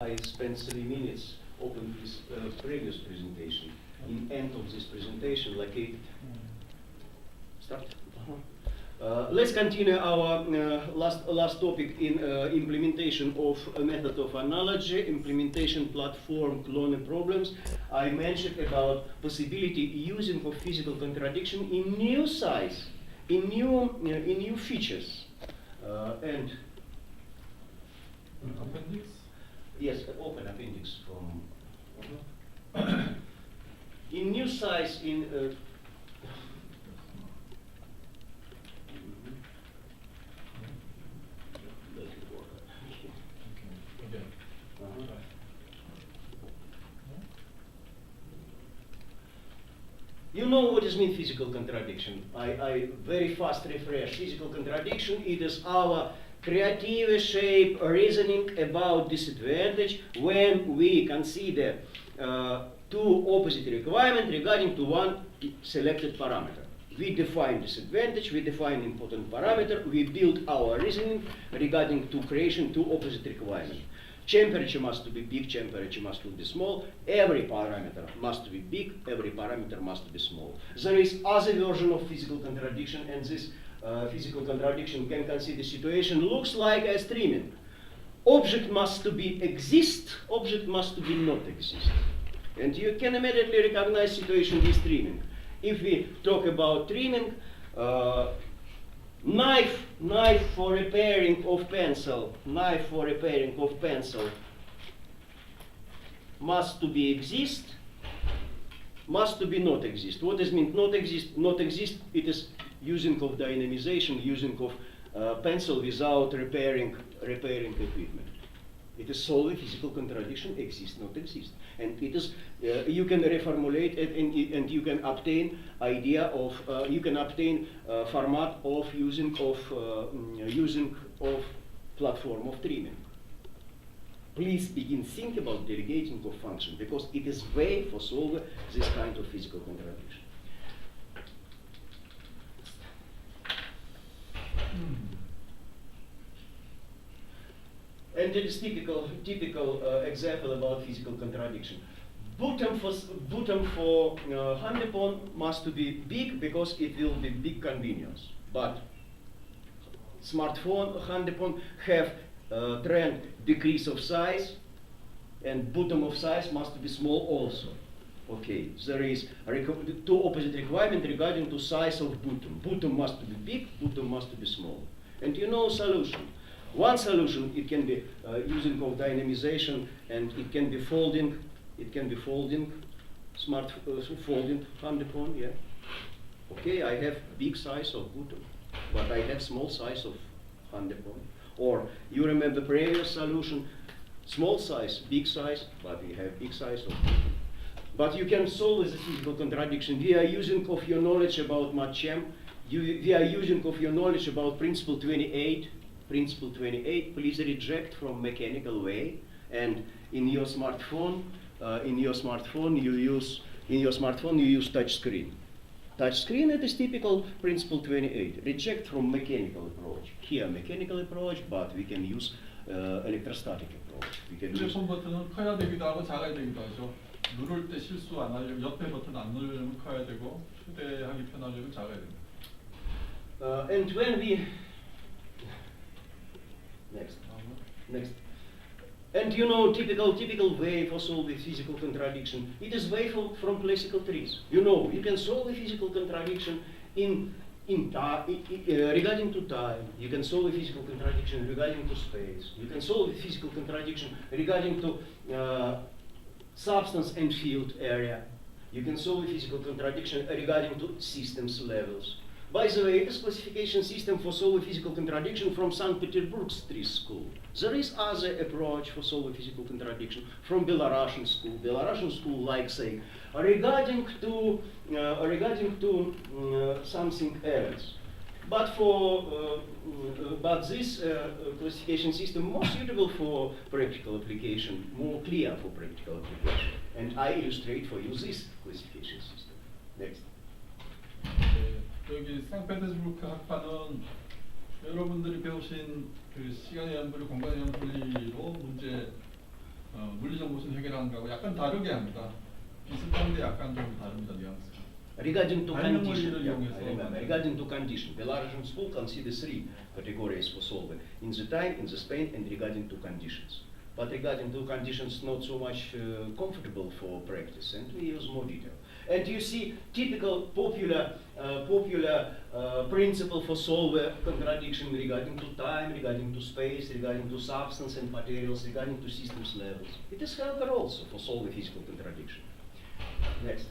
I spent 3 minutes open this previous presentation. In end of this presentation, start. Let's continue our last topic in implementation of a method of analogy, implementation platform cloning problems. I mentioned about possibility using of physical contradiction in new size, in new features, and appendix. Yes, open appendix from in new size in. You know what is mean physical contradiction. I very fast refresh. Physical contradiction, it is our creative shape reasoning about disadvantage when we consider two opposite requirements regarding to one selected parameter. We define disadvantage, we define important parameter, we build our reasoning regarding to creation two opposite requirements. Temperature must be big, temperature must be small. Every parameter must be big, every parameter must be small. There is other version of physical contradiction, and this physical contradiction can consider situation looks like a streaming. Object must be exist, object must be not exist. And you can immediately recognize situation with streaming. If we talk about streaming, knife for repairing of pencil, must to be exist, must to be not exist. What does mean not exist? Not exist, it is using of dynamization, using of pencil without repairing equipment. It is solely physical contradiction, exist, not exist. And it is, you can reformulate it and you can obtain idea of, you can obtain format of using of platform of trimming. Please begin think about delegating of function because it is way for solve this kind of physical contradiction. And it is typical example about physical contradiction. Bottom for handphone must be big because it will be big convenience. But smartphone, handphone have trend decrease of size, and bottom of size must be small also. Okay, there is two opposite requirements regarding to size of bottom. Bottom must be big, bottom must be small. And you know solution. One solution, it can be using of dynamization, and it can be folding. It can be folding, folding handphone. Yeah. Okay, I have big size of bottom, but I have small size of handphone. Or you remember previous solution, small size, big size, but we have big size of bottom. But you can solve this physical contradiction. We are using of your knowledge about MATCHM. We are using of your knowledge about principle 28. Principle 28, please reject from mechanical way. And in your smartphone, you use touch screen. Touch screen, it is typical principle 28. Reject from mechanical approach. Here mechanical approach, but we can use electrostatic approach. We can use. 휴대폰 버튼은 커야 되기도 하고 작아야 되기도 하죠. 누를 때 실수 안 하려면 옆에 버튼 안 누르려면 커야 되고 휴대하기 편하려면 작아야 됩니다. And when we next. And you know, typical way for solving physical contradiction. It is way from classical trees. You know, you can solve a physical contradiction regarding to time. You can solve a physical contradiction regarding to space. You can solve a physical contradiction regarding to substance and field area. You can solve a physical contradiction regarding to systems levels. By the way, this classification system for solving physical contradiction from St. Petersburg's tree school. There is other approach for solving physical contradiction from Belarusian school. Belarusian school like say regarding to something else. But this classification system more suitable for practical application, more clear for practical application. And I illustrate for you this classification system. Next. 여기 상페테르부르크 학파는 여러분들이 배우신 그 시간의 연분리, 공간의 연분리로 문제 물리적 모순 해결하는 거하고 약간 다르게 합니다. 비슷한데 약간 좀 다릅니다, 뉘앙스가. Regarding to 발명 condition, 원리를 이용해서 I remember. Regarding to condition, Belarus school considers three categories for solving: in the time, in the span, and regarding to conditions. But regarding to conditions, not so much comfortable for practice, and we use more detail. And you see typical popular principle for solve contradiction regarding to time, regarding to space, regarding to substance and materials, regarding to systems levels. It is helpful also for solving physical contradiction. Next.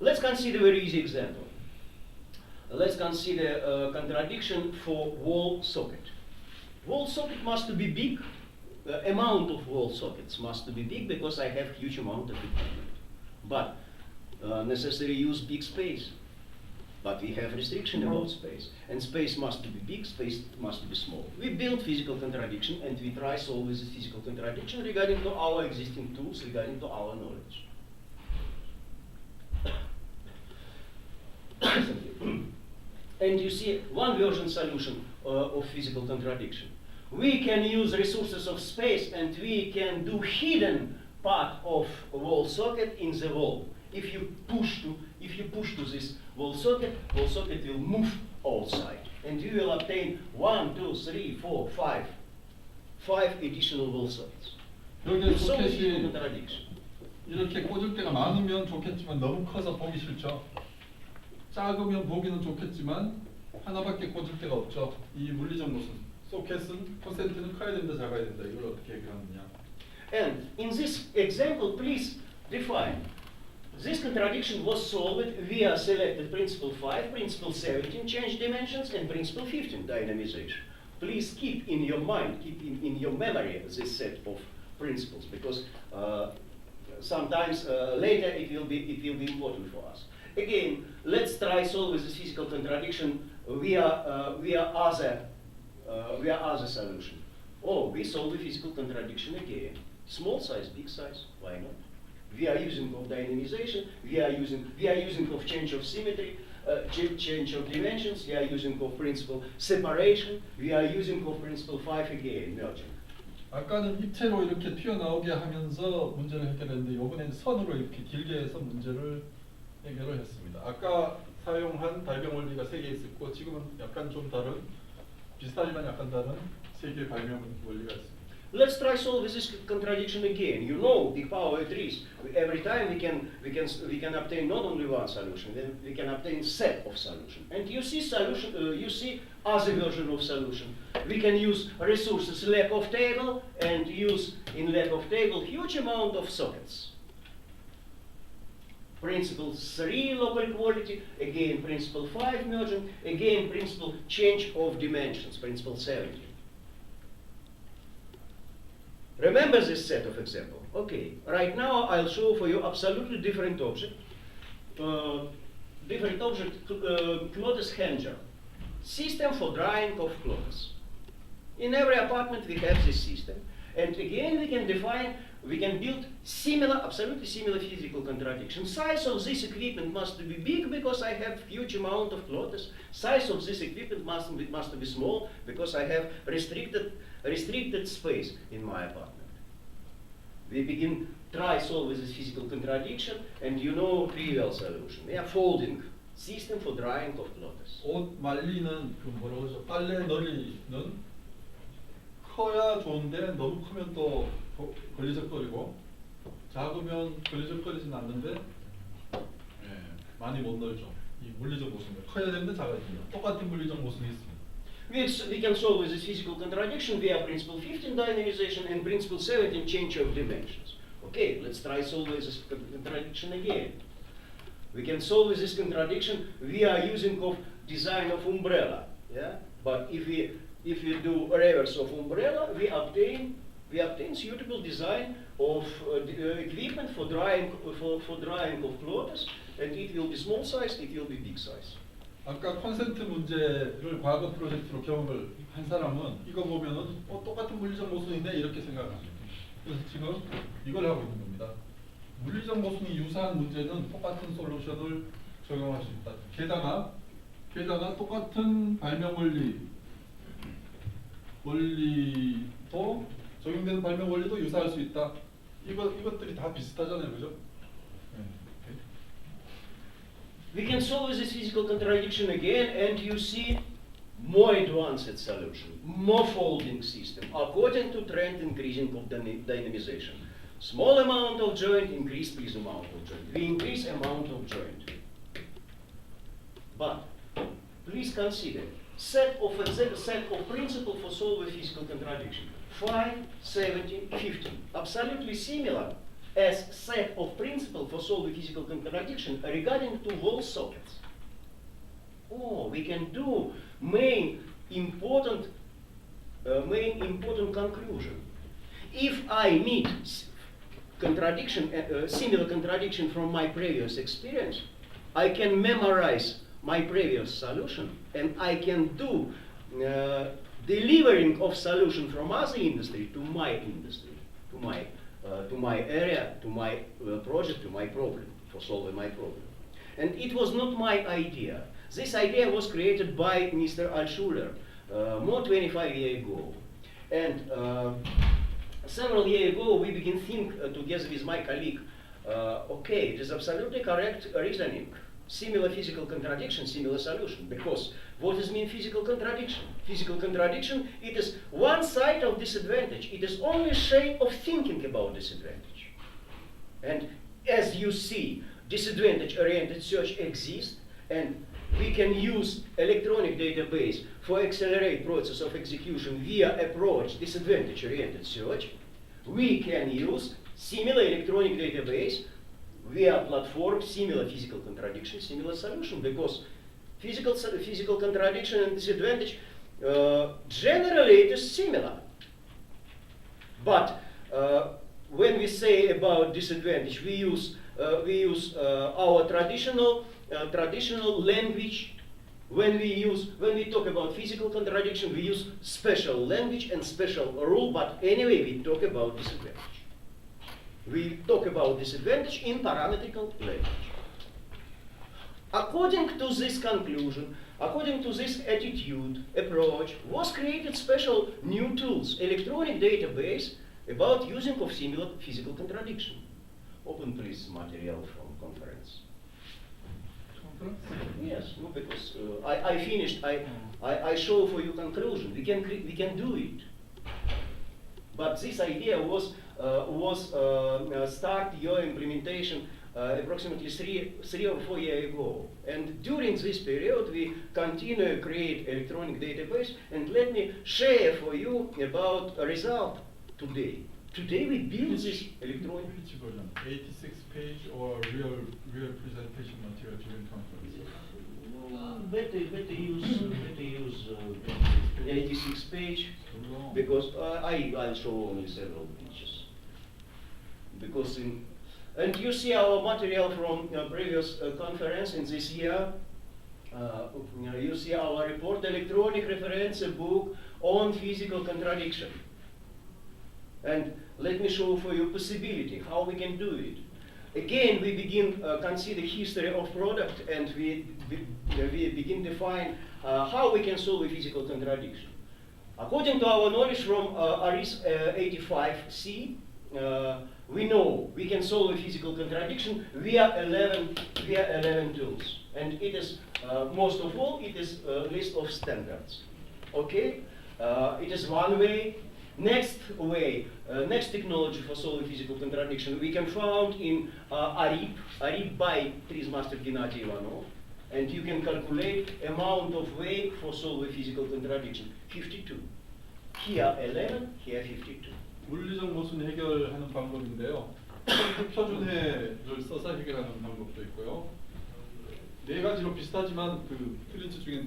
Let's consider a very easy example. Let's consider a contradiction for wall socket. Wall socket must be big. The amount of wall sockets must be big because I have huge amount of equipment. But necessary use big space. But we have restriction about space. And space must be big, space must be small. We build physical contradiction and we try solve this physical contradiction regarding to our existing tools, regarding to our knowledge. And you see one version solution of physical contradiction. We can use resources of space and we can do hidden part of a wall socket in the wall. If you push to this wall socket will move outside. And you will obtain 1, 2, 3, 4, 5 additional wall sockets. 여기에 So physical 소켓이 contradiction. 이렇게 꽂을 때가 많으면 좋겠지만 너무 커서 보기 싫죠. 작으면 보기는 좋겠지만 하나밖에 꽂을 데가 없죠. 이 물리적 모순. 소켓은 퍼센트는 커야 된다, 작아야 된다. 이걸 어떻게 얘기하느냐. And in this example, please define. This contradiction was solved via selected principle 5, principle 17, change dimensions, and principle 15, dynamization. Please keep in your mind, keep in your memory this set of principles, because sometimes later it will be important for us. Again, let's try solve this physical contradiction via other solution. Oh, we solve the physical contradiction again. Small size, big size, why not? We are using of dynamization, we are using of change of symmetry, change of dimensions, we are using of principle separation, we are using of principle 5 again, merging. 아까는 입체로 이렇게 튀어나오게 하면서 문제를 해결했는데 이번에는 선으로 이렇게 길게 해서 문제를 해결을 했습니다. 아까 사용한 발명 원리가 3개 있었고 지금은 약간 좀 다른, 비슷하지만 약간 다른 3개의 발명 원리가 있습니다. Let's try solve this contradiction again. You know, big power trees. Every time we can obtain not only one solution, we can obtain set of solution. And you see solution. You see other version of solution. We can use resources lack of table and use in lack of table huge amount of sockets. Principle 3 local quality, again principle 5 merging, again principle change of dimensions, principle 17. Remember this set of example. Okay, right now I'll show for you absolutely different object. Clothes hanger. System for drying of clothes. In every apartment we have this system. And again we can build absolutely similar physical contradiction. Size of this equipment must be big because I have huge amount of clothes. Size of this equipment must be small because I have restricted space in my apartment. We begin try solve this physical contradiction, and you know trivial solution. We are folding system for drying of clothes. 옷 말리는 그 뭐라고 그러죠? 빨래 널리는 커야 좋은데 너무 크면 또 걸리적거리고 작으면 걸리적거리진 않는데 많이 못 널죠. 이 물리적 모순. 커야 되는데 작아야 됩니다. 똑같은 물리적 모순이 있습니다. We can solve this physical contradiction via principle 15 dynamization and principle 17 change of dimensions. Okay, let's try solve this contradiction again. We can solve this contradiction via using of design of umbrella. Yeah, but if we do reverse of umbrella, we obtain suitable design of equipment for drying of clothes, and it will be small size, it will be big size. 아까 콘센트 문제를 과거 프로젝트로 경험을 한 사람은 이거 보면은 똑같은 물리적 모순인데 이렇게 생각합니다. 그래서 지금 이걸 하고 있는 겁니다. 물리적 모순이 유사한 문제는 똑같은 솔루션을 적용할 수 있다. 게다가 똑같은 발명 원리도 적용되는 발명 원리도 유사할 수 있다. 이것들이 다 비슷하잖아요, 그죠? We can solve this physical contradiction again, and you see more advanced solution, more folding system, according to trend increasing of dynamization. Small amount of joint, increase please amount of joint. We increase amount of joint. But please consider set of principle for solve a physical contradiction. 5, 17, 15. Absolutely similar as set of principle for solve a physical contradiction regarding to wall sockets. Oh, we can do main important conclusion. If I meet similar contradiction from my previous experience, I can memorize my previous solution, and I can do delivering of solution from other industry to my industry, to my area, to my project, to my problem, for solving my problem. And it was not my idea. This idea was created by Mr. Altshuler more 25 years ago. And several years ago, we began think together with my colleague, okay, it is absolutely correct reasoning. Similar physical contradiction, similar solution. Because what does mean physical contradiction? Physical contradiction, it is one side of disadvantage. It is only shape of thinking about disadvantage. And as you see, disadvantage-oriented search exists, and we can use electronic database for accelerate process of execution via approach disadvantage-oriented search. We can use similar electronic database via platform, similar physical contradiction, similar solution, because physical contradiction and disadvantage generally it is similar. But when we say about disadvantage, we use our traditional language. When we talk about physical contradiction, we use special language and special rule. But anyway, we talk about disadvantage. We talk about disadvantage in parametrical language. According to this conclusion, according to this attitude, approach, was created special new tools, electronic database about using of similar physical contradiction. Open please material from conference. Yes, no, because I finished. I show for you conclusion. We can do it. But this idea was start your implementation approximately three or 4 years ago. And during this period, we continue to create electronic database. And let me share for you about a result today. Today we build this electronic. Which version? 86 page or real presentation material during conference? Better use 86 page because I'll show only several pages. Because and you see our material from previous conference in this year. You see our report, electronic reference book on physical contradiction. And let me show for you possibility, how we can do it. Again, we begin consider history of product, and we begin define how we can solve a physical contradiction. According to our knowledge from ARIS 85C, we know we can solve a physical contradiction via 11 tools. And it is, most of all, it is a list of standards. Okay? It is one way. Next way, next technology for solving physical contradiction we can found in ARIP by Trizmaster Gennady Ivanov, and you can calculate amount of way for solving physical contradiction, 52. Here 11, here 52. 물리적 모순 해결하는 방법인데요. 표준해를 써서 해결하는 방법도 있고요. 네 가지로 비슷하지만 그 필린츠 중에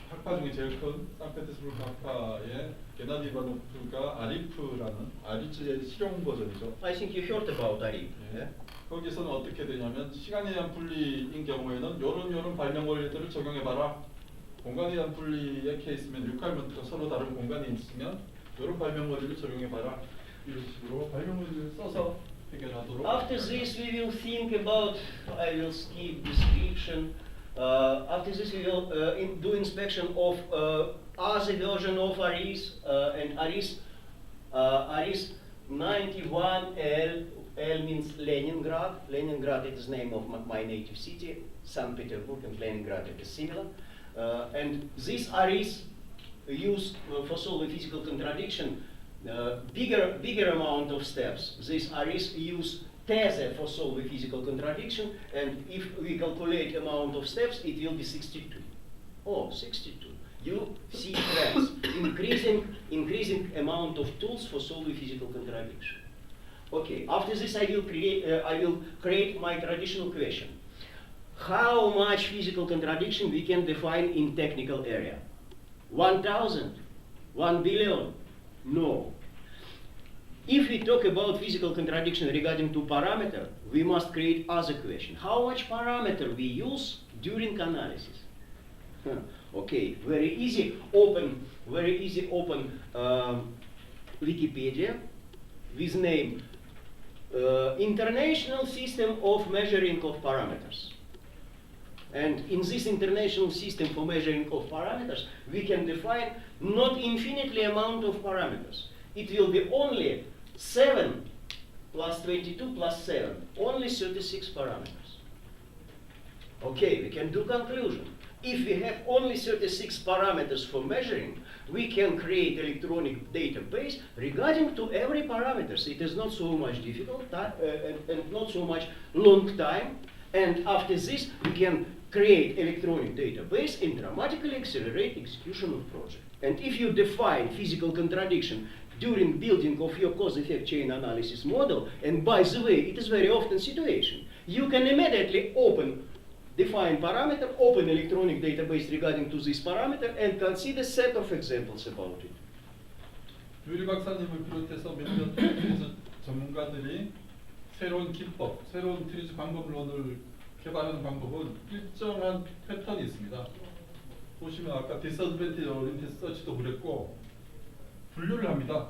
학파 중에 제일 큰 상페테스부르크 학파의 게나디 이바노프가 아리프라는 아리츠의 실용 버전이죠. I think you heard about ARIP. 예. 거기서는 어떻게 되냐면 시간에 대한 분리인 경우에는 요런 발명 원리들을 적용해봐라. 공간에 대한 분리의 케이스면 리퀘어먼트가 서로 다른 공간이 있으면 요런 발명 원리를 적용해봐라. 이런 식으로 발명 원리를 써서 해결하도록. After this we will think about, I will skip description. After this we will do inspection of other version of ARIS and ARIS ARIS 91L, L means Leningrad. Leningrad is the name of my native city. St. Petersburg and Leningrad is similar. And this ARIS use for solving physical contradiction bigger amount of steps. This ARIS use TESE for solving physical contradiction, and if we calculate amount of steps, it will be 62. Oh, 62. You see trends, increasing amount of tools for solving physical contradiction. Okay, after this I will create my traditional question. How much physical contradiction we can define in technical area? 1,000? 1 billion? No. If we talk about physical contradiction regarding to parameter, we must create other question. How much parameter we use during analysis? Okay, very easy. Open Wikipedia with name International System of Measuring of Parameters. And in this international system for measuring of parameters, we can define not infinitely amount of parameters. It will be only 7 plus 22 plus 7, only 36 parameters. Okay, we can do conclusion. If we have only 36 parameters for measuring, we can create electronic database regarding to every parameters. It is not so much difficult and not so much long time. And after this, we can create electronic database and dramatically accelerate execution of project. And if you define physical contradiction during building of your cause-effect chain analysis model, and by the way, it is very often situation, you can immediately define parameter, open electronic database regarding to this parameter, and consider set of examples about it. 유리 박사님을 비롯해서 몇몇 트리즈 전문가들이 새로운 기법, 새로운 트리즈 방법론을 개발하는 방법은 일정한 패턴이 있습니다. 보시면 아까 디스어드밴티지 오리엔티드 서치도 그랬고 분류를 합니다.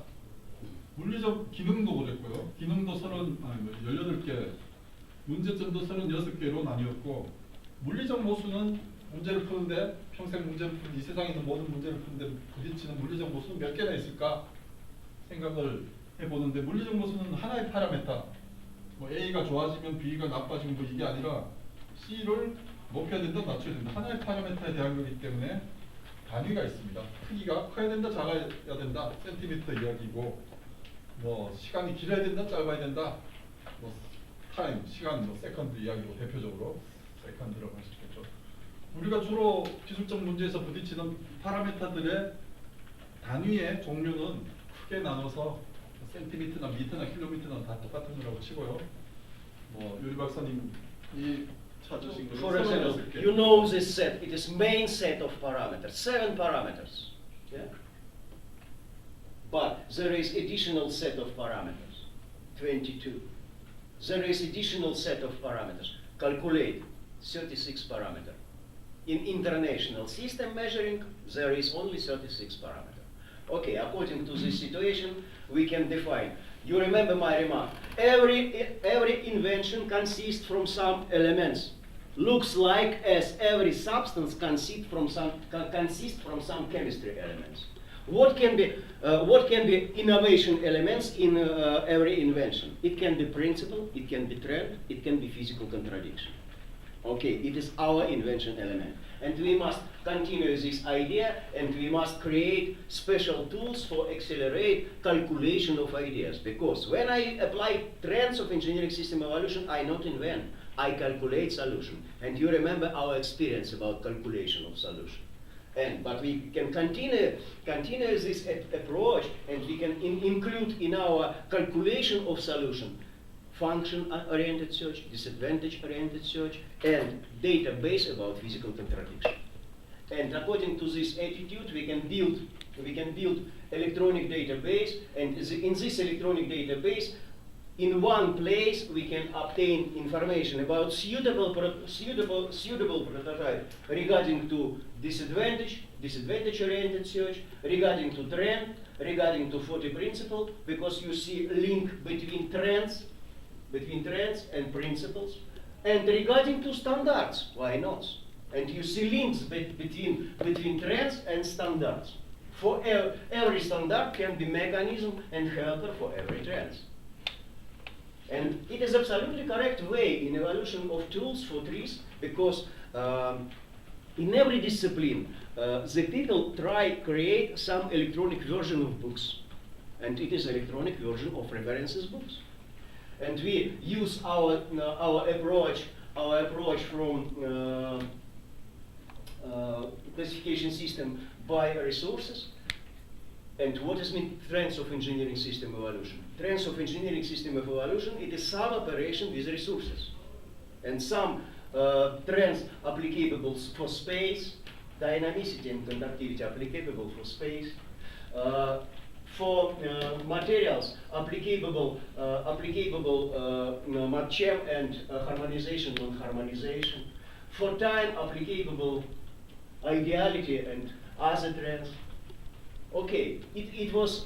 물리적 기능도 그랬고요. 기능도 18개, 문제점도 36개로 나뉘었고 물리적 모순은 문제를 푸는데 평생 문제를 푸는 이 세상에 있는 모든 문제를 푸는데 부딪히는 물리적 모순은 몇 개나 있을까 생각을 해보는데 물리적 모순은 하나의 파라메타 뭐 A가 좋아지면 B가 나빠지면 뭐 이게 아니라 C를 높여야 된다 낮춰야 된다 하나의 파라메타에 대한 거기 때문에 단위가 있습니다. 크기가 커야 된다 작아야 된다 센티미터 이야기고 뭐 시간이 길어야 된다 짧아야 된다 뭐 타임 시간 뭐 세컨드 이야기고 대표적으로 세컨드라고 할 수 있겠죠. 우리가 주로 기술적 문제에서 부딪히는 파라메타들의 단위의 종류는 크게 나눠서 센티미터나 미터나 킬로미터나 다 똑같은 거라고 치고요. 뭐 유리 박사님이 찾으신 거. For example, you know this set. It is main set of parameters, 7 parameters. Yeah? But there is additional set of parameters, 22. There is additional set of parameters. Calculate 36 parameters. In international system measuring, there is only 36 parameters. Okay, according to this situation, we can define. You remember my remark. Every invention consists from some elements. Looks like as every substance consists from some chemistry elements. What can be innovation elements in every invention? It can be principle, it can be trend, it can be physical contradiction. Okay, it is our invention element. And we must continue this idea, and we must create special tools for accelerate calculation of ideas. Because when I apply trends of engineering system evolution, I not invent, I calculate solution. And you remember our experience about calculation of solution. But we can continue this approach, and we can include in our calculation of solution function-oriented search, disadvantage-oriented search, and database about physical contradiction. And according to this attitude, we can build electronic database, and in this electronic database, in one place we can obtain information about suitable prototype regarding to disadvantage-oriented search, regarding to trend, regarding to 40 principle, because you see link between trends and principles, and regarding to standards, why not? And you see links between trends and standards. For every standard can be mechanism and helper for every trend. And it is absolutely correct way in evolution of tools for trees, because in every discipline, the people try create some electronic version of books, and it is electronic version of references books. And we use our approach from classification system by resources. And what is mean trends of engineering system evolution? Trends of engineering system of evolution, it is some operation with resources. And some trends applicable for space, dynamicity and conductivity applicable for space. For materials applicable Marchem and harmonization, non-harmonization. For time applicable ideality and other trends. Okay, it was